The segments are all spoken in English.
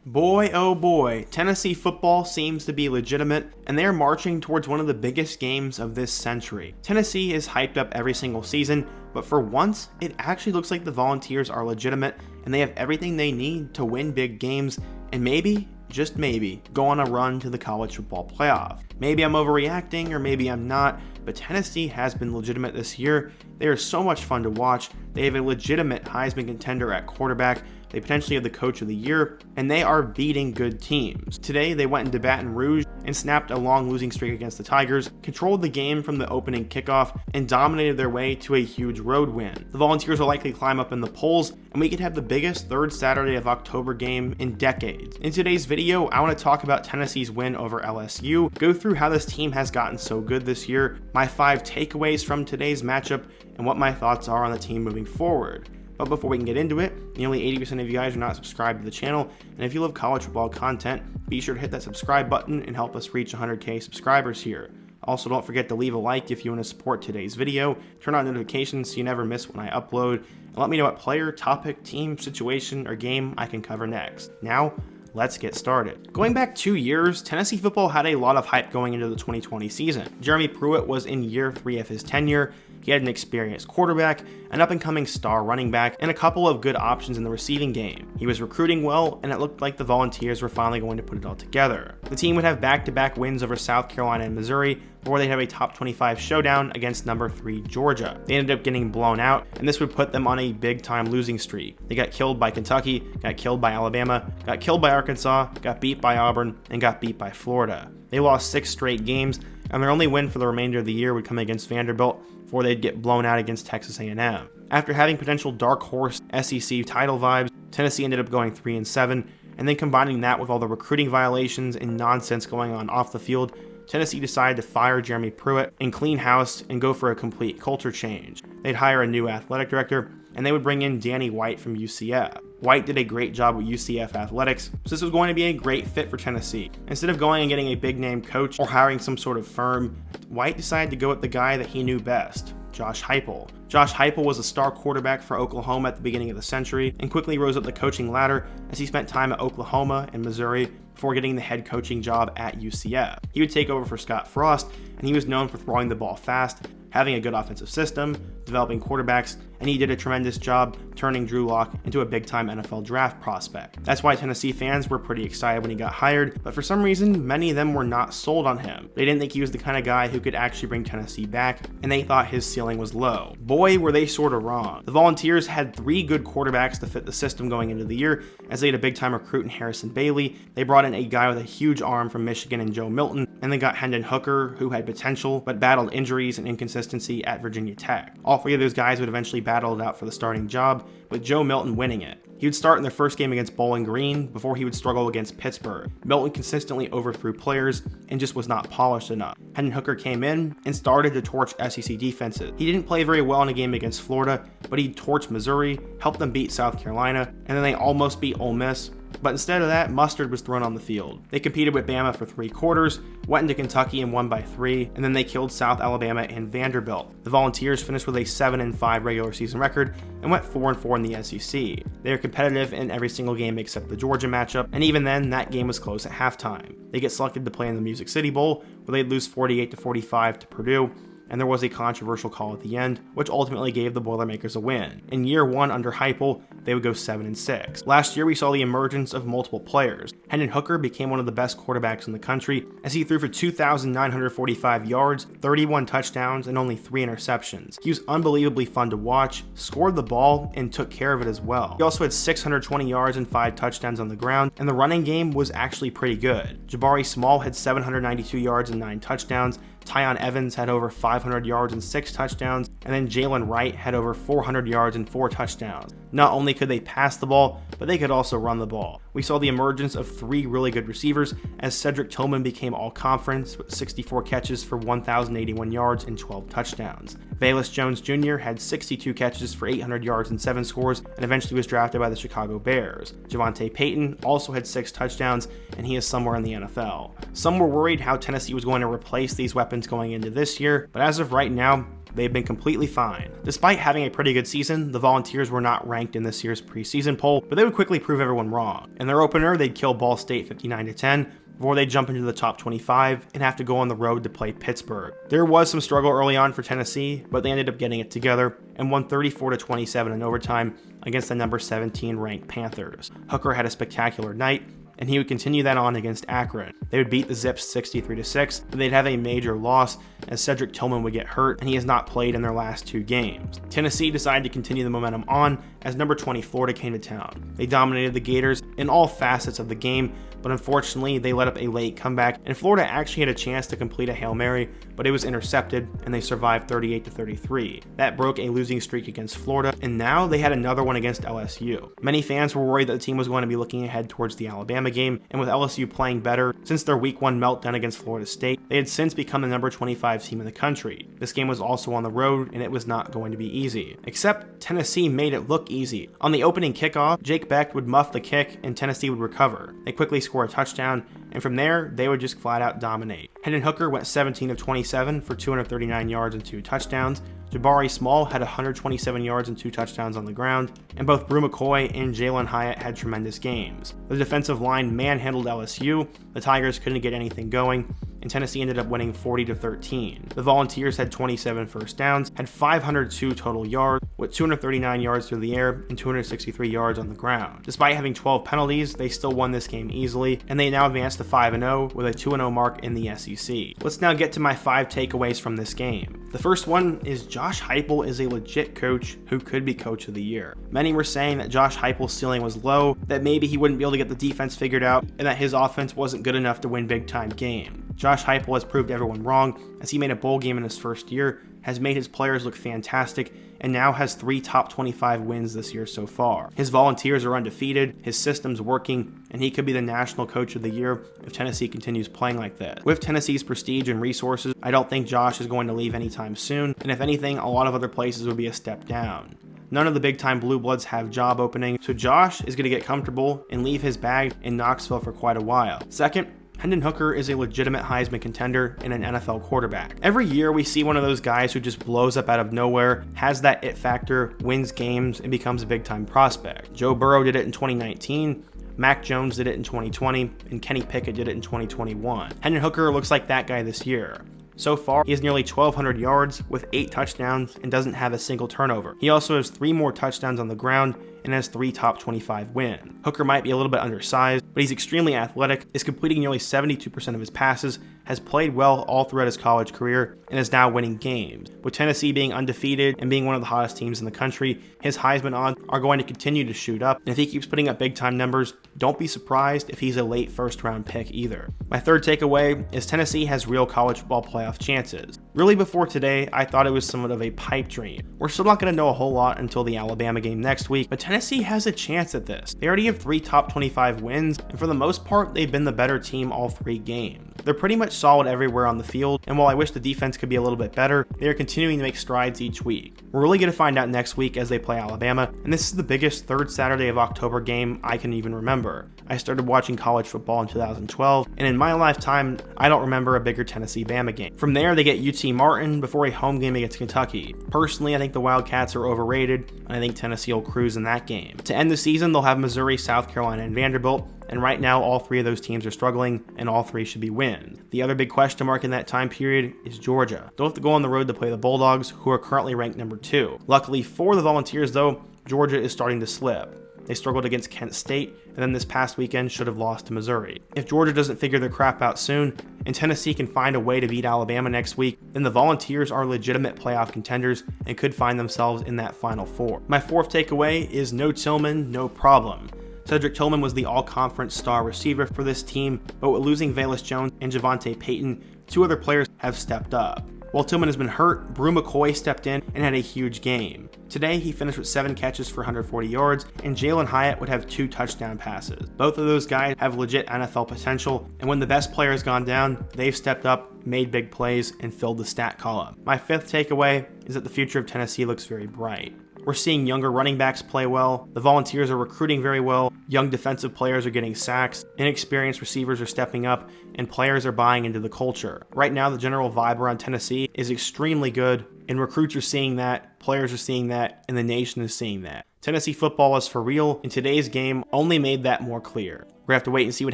Boy, oh boy, Tennessee football seems to be legitimate, and they are marching towards one of the biggest games of this century. Tennessee is hyped up every single season, but for once, it actually looks like the Volunteers are legitimate, and they have everything they need to win big games, and maybe, just maybe, go on a run to the college football playoff. Maybe I'm overreacting, or maybe I'm not, but Tennessee has been legitimate this year. They are so much fun to watch. They have a legitimate Heisman contender at quarterback. They potentially have the coach of the year, and they are beating good teams. Today, they went into Baton Rouge and snapped a long losing streak against the Tigers, controlled the game from the opening kickoff, and dominated their way to a huge road win. The Volunteers will likely climb up in the polls, and we could have the biggest third Saturday of October game in decades. In today's video, I want to talk about Tennessee's win over LSU, go through how this team has gotten so good this year, my 5 takeaways from today's matchup, and what my thoughts are on the team moving forward. But before we can get into it, nearly 80% of you guys are not subscribed to the channel, and if you love college football content, be sure to hit that subscribe button and help us reach 100k subscribers here. Also, don't forget to leave a like if you want to support today's video, turn on notifications so you never miss when I upload, and let me know what player, topic, team, situation, or game I can cover next. Now, let's get started. Going back 2 years, Tennessee football had a lot of hype going into the 2020 season. Jeremy Pruitt was in year 3 of his tenure. He had an experienced quarterback, an up-and-coming star running back, and a couple of good options in the receiving game. He was recruiting well, and it looked like the Volunteers were finally going to put it all together. The team would have back-to-back wins over South Carolina and Missouri, before they'd have a top 25 showdown against number 3 Georgia. They ended up getting blown out, and this would put them on a big-time losing streak. They got killed by Kentucky, got killed by Alabama, got killed by Arkansas, got beat by Auburn, and got beat by Florida. They lost 6 straight games, and their only win for the remainder of the year would come against Vanderbilt before they'd get blown out against Texas A&M. After having potential dark horse SEC title vibes, Tennessee ended up going 3-7, and then combining that with all the recruiting violations and nonsense going on off the field, Tennessee decided to fire Jeremy Pruitt and clean house and go for a complete culture change. They'd hire a new athletic director, and they would bring in Danny White from UCF. White did a great job with UCF athletics, so this was going to be a great fit for Tennessee. Instead of going and getting a big name coach or hiring some sort of firm, White decided to go with the guy that he knew best, Josh Heupel. Josh Heupel was a star quarterback for Oklahoma at the beginning of the century and quickly rose up the coaching ladder as he spent time at Oklahoma and Missouri before getting the head coaching job at UCF. He would take over for Scott Frost, and he was known for throwing the ball fast, having a good offensive system, developing quarterbacks, and he did a tremendous job turning Drew Lock into a big-time NFL draft prospect. That's why Tennessee fans were pretty excited when he got hired, but for some reason, many of them were not sold on him. They didn't think he was the kind of guy who could actually bring Tennessee back, and they thought his ceiling was low. Boy, were they sort of wrong. The Volunteers had 3 good quarterbacks to fit the system going into the year, as they had a big-time recruit in Harrison Bailey. They brought in a guy with a huge arm from Michigan in Joe Milton, and they got Hennen Hooker, who had potential, but battled injuries and inconsistency at Virginia Tech. All 3 of those guys would eventually battle it out for the starting job, with Joe Milton winning it. He would start in their first game against Bowling Green before he would struggle against Pittsburgh. Milton consistently overthrew players and just was not polished enough. Hennen Hooker came in and started to torch SEC defenses. He didn't play very well in a game against Florida, but he torched Missouri, helped them beat South Carolina, and then they almost beat Ole Miss. But instead of that, mustard was thrown on the field. They competed with Bama for 3 quarters, went into Kentucky and won by 3, and then they killed South Alabama and Vanderbilt. The Volunteers finished with a 7-5 regular season record and went 4-4 in the SEC. They are competitive in every single game except the Georgia matchup, and even then, that game was close at halftime. They get selected to play in the Music City Bowl, where they'd lose 48-45 to Purdue, and there was a controversial call at the end, which ultimately gave the Boilermakers a win. In year 1 under Heupel, they would go 7-6. Last year, we saw the emergence of multiple players. Hennen Hooker became one of the best quarterbacks in the country, as he threw for 2,945 yards, 31 touchdowns, and only 3 interceptions. He was unbelievably fun to watch, scored the ball, and took care of it as well. He also had 620 yards and 5 touchdowns on the ground, and the running game was actually pretty good. Jabari Small had 792 yards and 9 touchdowns, Tyon Evans had over 500 yards and 6 touchdowns, and then Jalen Wright had over 400 yards and 4 touchdowns. Not only could they pass the ball, but they could also run the ball. We saw the emergence of 3 really good receivers as Cedric Tillman became all-conference with 64 catches for 1,081 yards and 12 touchdowns. Velus Jones Jr. had 62 catches for 800 yards and 7 scores, and eventually was drafted by the Chicago Bears. Javonte Payton also had 6 touchdowns, and he is somewhere in the NFL. Some were worried how Tennessee was going to replace these weapons going into this year, but as of right now, they've been completely fine. Despite having a pretty good season, the Volunteers were not ranked in this year's preseason poll, but they would quickly prove everyone wrong. In their opener, they'd kill Ball State 59-10, before they jump into the top 25 and have to go on the road to play Pittsburgh. There was some struggle early on for Tennessee, but they ended up getting it together and won 34-27 in overtime against the number 17 ranked Panthers. Hooker had a spectacular night, and he would continue that on against Akron. They would beat the Zips 63-6, but they'd have a major loss as Cedric Tillman would get hurt, and he has not played in their last 2 games. Tennessee decided to continue the momentum on as number 20 Florida came to town. They dominated the Gators in all facets of the game, but unfortunately they let up a late comeback, and Florida actually had a chance to complete a Hail Mary, but it was intercepted, and they survived 38-33. That broke a losing streak against Florida, and now they had another one against LSU. Many fans were worried that the team was going to be looking ahead towards the Alabama game, and with LSU playing better since their week 1 meltdown against Florida State, they had since become the number 25 team in the country. This game was also on the road, and it was not going to be easy. Except Tennessee made it look easy. On the opening kickoff, Jake Beck would muff the kick, and Tennessee would recover. They quickly score a touchdown, and from there, they would just flat out dominate. Hennen Hooker went 17 of 27 for 239 yards and 2 touchdowns. Jabari Small had 127 yards and 2 touchdowns on the ground, and both Brew McCoy and Jalen Hyatt had tremendous games. The defensive line manhandled LSU, the Tigers couldn't get anything going, and Tennessee ended up winning 40-13. The Volunteers had 27 first downs, had 502 total yards, with 239 yards through the air and 263 yards on the ground. Despite having 12 penalties, they still won this game easily, and they now advance to 5-0 with a 2-0 mark in the SEC. Let's now get to my 5 takeaways from this game. The first one is Josh Heupel is a legit coach who could be coach of the year. Many were saying that Josh Heupel's ceiling was low, that maybe he wouldn't be able to get the defense figured out, and that his offense wasn't good enough to win big time games. Josh Heupel has proved everyone wrong, as he made a bowl game in his first year, has made his players look fantastic, and now has 3 top 25 wins this year so far. His Volunteers are undefeated, his system's working, and he could be the national coach of the year if Tennessee continues playing like this. With Tennessee's prestige and resources, I don't think Josh is going to leave anytime soon, and if anything, a lot of other places would be a step down. None of the big-time Blue Bloods have job openings, so Josh is going to get comfortable and leave his bag in Knoxville for quite a while. Second, Hennen Hooker is a legitimate Heisman contender and an NFL quarterback. Every year we see one of those guys who just blows up out of nowhere, has that it factor, wins games, and becomes a big-time prospect. Joe Burrow did it in 2019, Mac Jones did it in 2020, and Kenny Pickett did it in 2021. Hennen Hooker looks like that guy this year. So far, he has nearly 1,200 yards with 8 touchdowns and doesn't have a single turnover. He also has 3 more touchdowns on the ground and has 3 top 25 wins. Hooker might be a little bit undersized, but he's extremely athletic, is completing nearly 72% of his passes, has played well all throughout his college career, and is now winning games. With Tennessee being undefeated and being one of the hottest teams in the country, his Heisman odds are going to continue to shoot up, and if he keeps putting up big time numbers, don't be surprised if he's a late first round pick either. My third takeaway is Tennessee has real college football playoff chances. Really before today, I thought it was somewhat of a pipe dream. We're still not going to know a whole lot until the Alabama game next week, but Tennessee has a chance at this. They already have 3 top 25 wins, and for the most part, they've been the better team all 3 games. They're pretty much solid everywhere on the field, and while I wish the defense could be a little bit better, they are continuing to make strides each week. We're really going to find out next week as they play Alabama, and this is the biggest third Saturday of October game I can even remember. I started watching college football in 2012, and in my lifetime, I don't remember a bigger Tennessee-Bama game. From there, they get UT Martin before a home game against Kentucky. Personally, I think the Wildcats are overrated, and I think Tennessee will cruise in that game. To end the season, they'll have Missouri, South Carolina, and Vanderbilt, and right now all 3 of those teams are struggling, and all 3 should be wins. The other big question mark in that time period is Georgia. They'll have to go on the road to play the Bulldogs, who are currently ranked number 2. Luckily for the Volunteers though, Georgia is starting to slip. They struggled against Kent State, and then this past weekend should have lost to Missouri. If Georgia doesn't figure their crap out soon, and Tennessee can find a way to beat Alabama next week, then the Volunteers are legitimate playoff contenders and could find themselves in that Final Four. My fourth takeaway is no Tillman, no problem. Cedric Tillman was the all-conference star receiver for this team, but with losing Velus Jones and Javonte Payton, 2 other players have stepped up. While Tillman has been hurt, Brew McCoy stepped in and had a huge game. Today, he finished with 7 catches for 140 yards, and Jalen Hyatt would have 2 touchdown passes. Both of those guys have legit NFL potential, and when the best player has gone down, they've stepped up, made big plays, and filled the stat column. My fifth takeaway is that the future of Tennessee looks very bright. We're seeing younger running backs play well, the Volunteers are recruiting very well, young defensive players are getting sacks, inexperienced receivers are stepping up, and players are buying into the culture. Right now, the general vibe around Tennessee is extremely good, And recruits are seeing that, players are seeing that, and the nation is seeing that. Tennessee football is for real, and today's game only made that more clear. We're gonna have to wait and see what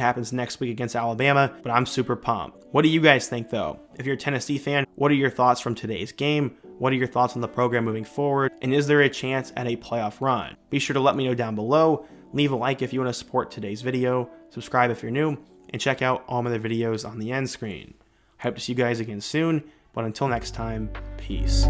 happens next week against Alabama, but I'm super pumped. What do you guys think though? If you're a Tennessee fan, what are your thoughts from today's game? What are your thoughts on the program moving forward? And is there a chance at a playoff run? Be sure to let me know down below. Leave a like if you want to support today's video, subscribe if you're new, and check out all my other videos on the end screen. I hope to see you guys again soon, but until next time, peace.